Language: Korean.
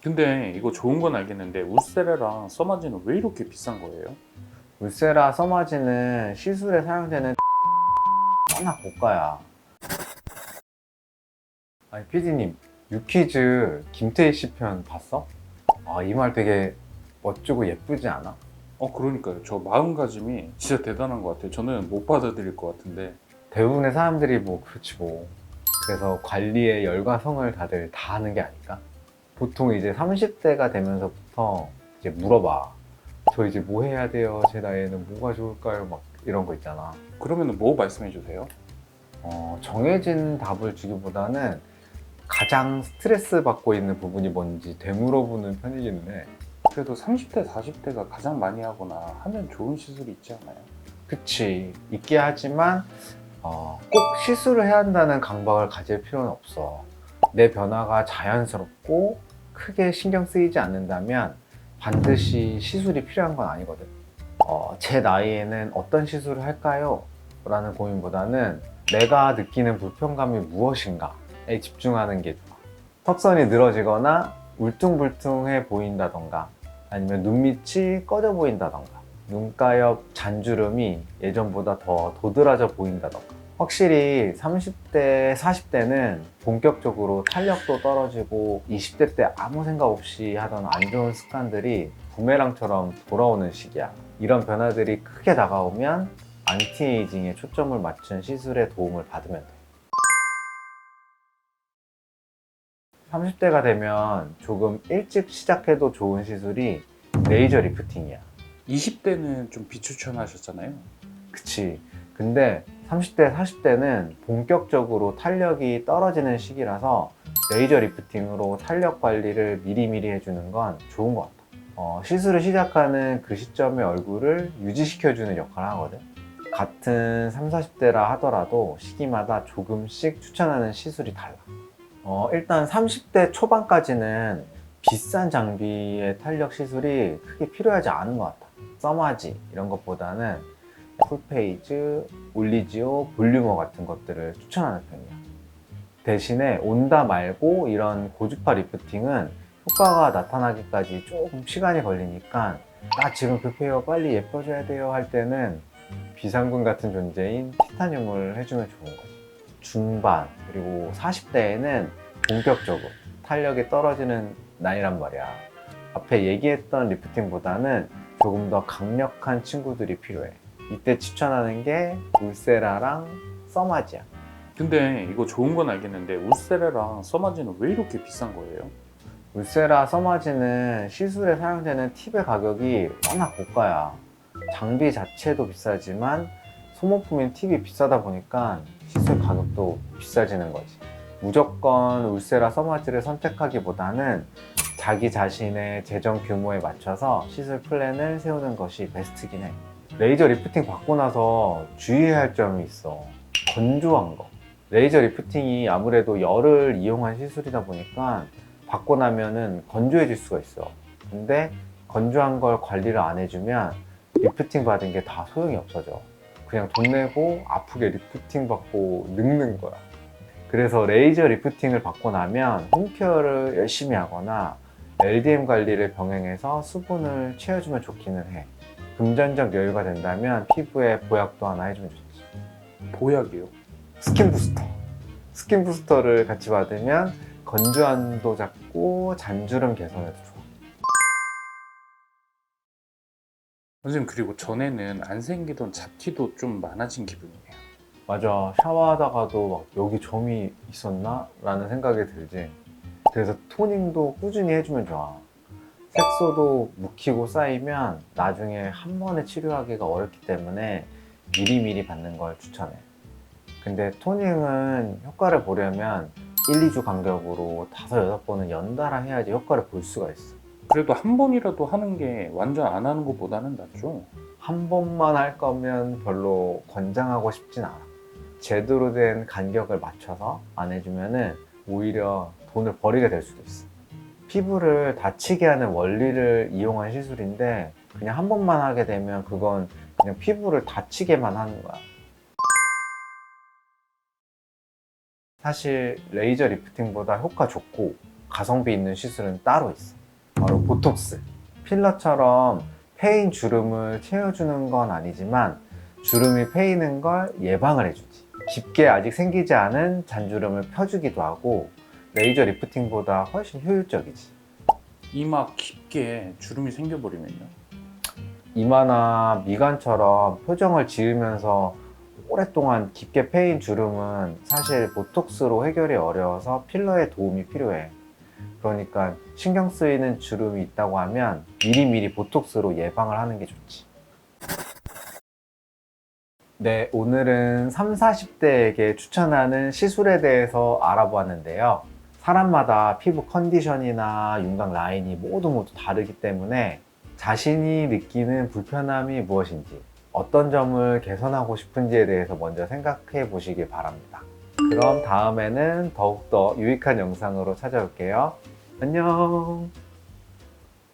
근데 이거 좋은 건 알겠는데 울세라랑 써마지는 왜 이렇게 비싼 거예요? 울세라 써마지는 시술에 사용되는 워낙 고가야. 아니 PD님, 유퀴즈 김태희 씨 편 봤어? 아, 이 말 되게 멋지고 예쁘지 않아? 그러니까요. 저 마음가짐이 진짜 대단한 것 같아요. 저는 못 받아들일 것 같은데. 대부분의 사람들이 뭐 그렇지 뭐. 그래서 관리에 열과 성을 다들 다 하는 게 아닐까? 보통 이제 30대가 되면서부터 이제 물어봐. 저 이제 뭐 해야 돼요? 제 나이에는 뭐가 좋을까요? 막 이런 거 있잖아. 그러면 뭐 말씀해 주세요? 정해진 답을 주기보다는 가장 스트레스 받고 있는 부분이 뭔지 되물어보는 편이기는 해. 그래도 30대, 40대가 가장 많이 하거나 하면 좋은 시술이 있지 않나요? 그치, 있게 하지만 꼭 시술을 해야 한다는 강박을 가질 필요는 없어. 내 변화가 자연스럽고 크게 신경 쓰이지 않는다면 반드시 시술이 필요한 건 아니거든. 제 나이에는 어떤 시술을 할까요? 라는 고민보다는 내가 느끼는 불편감이 무엇인가에 집중하는 게 좋아. 턱선이 늘어지거나 울퉁불퉁해 보인다던가, 아니면 눈밑이 꺼져 보인다던가, 눈가 옆 잔주름이 예전보다 더 도드라져 보인다던가. 확실히 30대, 40대는 본격적으로 탄력도 떨어지고 20대 때 아무 생각 없이 하던 안 좋은 습관들이 부메랑처럼 돌아오는 시기야. 이런 변화들이 크게 다가오면 안티에이징에 초점을 맞춘 시술에 도움을 받으면 돼. 30대가 되면 조금 일찍 시작해도 좋은 시술이 레이저 리프팅이야. 20대는 좀 비추천하셨잖아요. 그치. 근데 30대, 40대는 본격적으로 탄력이 떨어지는 시기라서 레이저 리프팅으로 탄력 관리를 미리미리 해주는 건 좋은 것 같아. 시술을 시작하는 그 시점의 얼굴을 유지시켜주는 역할을 하거든. 같은 30, 40대라 하더라도 시기마다 조금씩 추천하는 시술이 달라. 일단 30대 초반까지는 비싼 장비의 탄력 시술이 크게 필요하지 않은 것 같아. 써마지 이런 것보다는 풀페이즈, 올리지오, 볼륨어 같은 것들을 추천하는 편이야. 대신에 온다 말고 이런 고주파 리프팅은 효과가 나타나기까지 조금 시간이 걸리니까 나 지금 급해요, 빨리 예뻐져야 돼요 할 때는 비상금 같은 존재인 티타늄을 해주면 좋은 거지. 중반 그리고 40대에는 본격적으로 탄력이 떨어지는 나이란 말이야. 앞에 얘기했던 리프팅보다는 조금 더 강력한 친구들이 필요해. 이때 추천하는 게 울세라랑 써마지야. 근데 이거 좋은 건 알겠는데 울세라랑 써마지는 왜 이렇게 비싼 거예요? 울세라, 써마지는 시술에 사용되는 팁의 가격이 워낙 고가야. 장비 자체도 비싸지만 소모품인 팁이 비싸다 보니까 시술 가격도 비싸지는 거지. 무조건 울세라, 써마지를 선택하기보다는 자기 자신의 재정 규모에 맞춰서 시술 플랜을 세우는 것이 베스트긴 해. 레이저 리프팅 받고 나서 주의해야 할 점이 있어. 건조한 거. 레이저 리프팅이 아무래도 열을 이용한 시술이다 보니까 받고 나면은 건조해질 수가 있어. 근데 건조한 걸 관리를 안 해주면 리프팅 받은 게 다 소용이 없어져. 그냥 돈 내고 아프게 리프팅 받고 늙는 거야. 그래서 레이저 리프팅을 받고 나면 홈케어를 열심히 하거나 LDM 관리를 병행해서 수분을 채워주면 좋기는 해. 금전적 여유가 된다면 피부에 보약도 하나 해주면 좋지. 보약이요. 스킨 부스터. 스킨 부스터를 같이 받으면 건조함도 잡고 잔주름 개선에도 좋아. 선생님, 그리고 전에는 안 생기던 잡티도 좀 많아진 기분이에요. 맞아. 샤워하다가도 막 여기 점이 있었나? 라는 생각이 들지. 그래서 토닝도 꾸준히 해주면 좋아. 색소도 묵히고 쌓이면 나중에 한 번에 치료하기가 어렵기 때문에 미리미리 받는 걸 추천해. 근데 토닝은 효과를 보려면 1, 2주 간격으로 5, 6번은 연달아 해야지 효과를 볼 수가 있어. 그래도 한 번이라도 하는 게 완전 안 하는 것보다는 낫죠. 한 번만 할 거면 별로 권장하고 싶진 않아. 제대로 된 간격을 맞춰서 안 해주면은 오히려 돈을 버리게 될 수도 있어. 피부를 다치게 하는 원리를 이용한 시술인데 그냥 한 번만 하게 되면 그건 그냥 피부를 다치게만 하는 거야. 사실 레이저 리프팅보다 효과 좋고 가성비 있는 시술은 따로 있어. 바로 보톡스. 필러처럼 패인 주름을 채워주는 건 아니지만 주름이 패이는 걸 예방을 해주지. 깊게 아직 생기지 않은 잔주름을 펴주기도 하고 레이저 리프팅보다 훨씬 효율적이지. 이마 깊게 주름이 생겨버리면요? 이마나 미간처럼 표정을 지으면서 오랫동안 깊게 패인 주름은 사실 보톡스로 해결이 어려워서 필러의 도움이 필요해. 그러니까 신경 쓰이는 주름이 있다고 하면 미리미리 보톡스로 예방을 하는 게 좋지. 네, 오늘은 30, 40대에게 추천하는 시술에 대해서 알아보았는데요. 사람마다 피부 컨디션이나 윤곽 라인이 모두 다르기 때문에 자신이 느끼는 불편함이 무엇인지, 어떤 점을 개선하고 싶은지에 대해서 먼저 생각해 보시길 바랍니다. 그럼 다음에는 더욱더 유익한 영상으로 찾아올게요. 안녕.